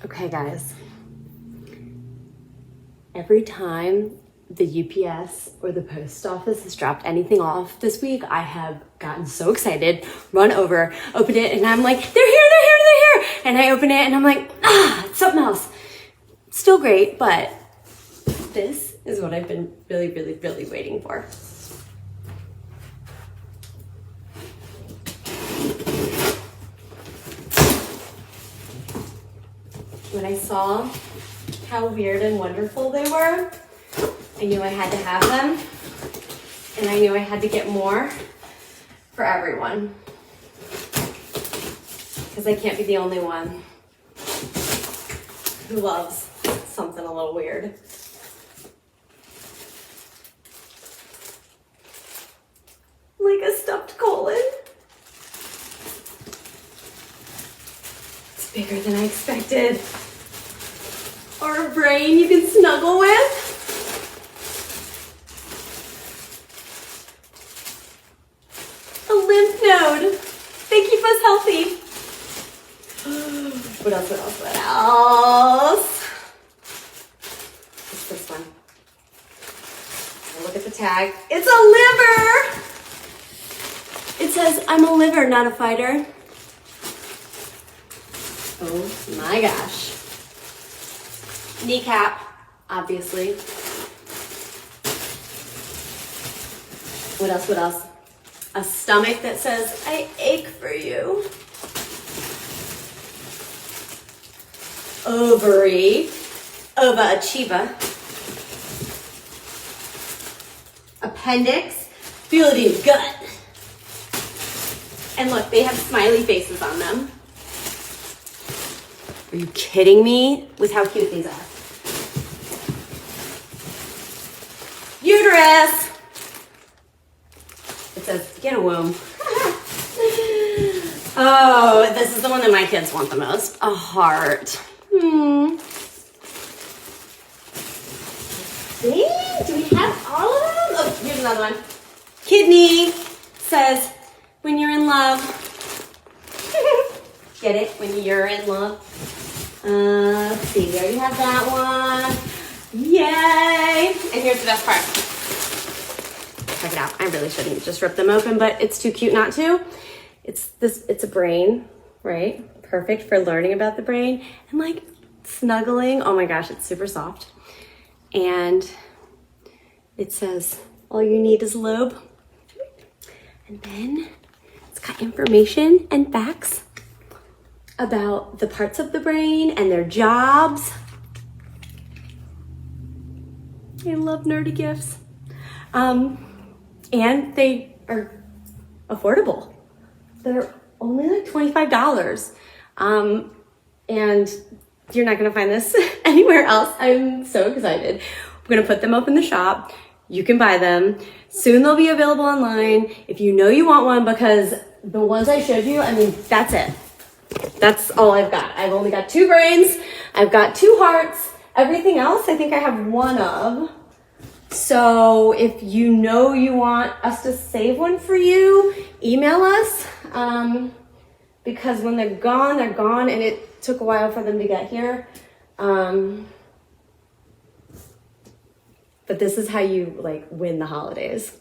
Okay, guys. Every time the UPS or the post office has dropped anything off this week, I have gotten so excited, run over, open it, and I'm like, they're here, they're here, they're here. And I open it and I'm like, it's something else. Still great, but this is what I've been really, really, really waiting for. When I saw how weird and wonderful they were, I knew I had to have them, and I knew I had to get more for everyone, because I can't be the only one who loves something a little weird. Like a stuffed colon. It's bigger than I expected. Or a brain you can snuggle with. A lymph node. They keep us healthy. What else, what else, what else? What's this one? Look at the tag. It's a liver! It says, I'm a liver, not a fighter. Oh my gosh. Kneecap, obviously. What else, what else? A stomach that says, I ache for you. Ovary, overachiever. Appendix, feel it in your gut. And look, they have smiley faces on them. Are you kidding me with how cute these are? Uterus. It says, get a womb. Oh, this is the one that my kids want the most. A heart. See? Do we have all of them? Oh, here's another one. Kidney says, when you're in love. Get it? When you're in love. Let's see, we already have that one. Yay! And here's the best part. Check it out. I really shouldn't just rip them open, but it's too cute not to. It's a brain, right? Perfect for learning about the brain and like snuggling. Oh my gosh, it's super soft. And it says, all you need is lobe. And then it's got information and facts about the parts of the brain and their jobs. I love nerdy gifts. And they are affordable. They're only like $25. And you're not gonna find this anywhere else. I'm so excited. We're gonna put them up in the shop. You can buy them. Soon they'll be available online if you know you want one, because the ones I showed you, I mean, that's it. That's all I've got. I've only got 2 brains. I've got 2 hearts. Everything else, I think I have 1 of. So if you know you want us to save one for you, email us. Because when they're gone, and it took a while for them to get here. But this is how you like win the holidays.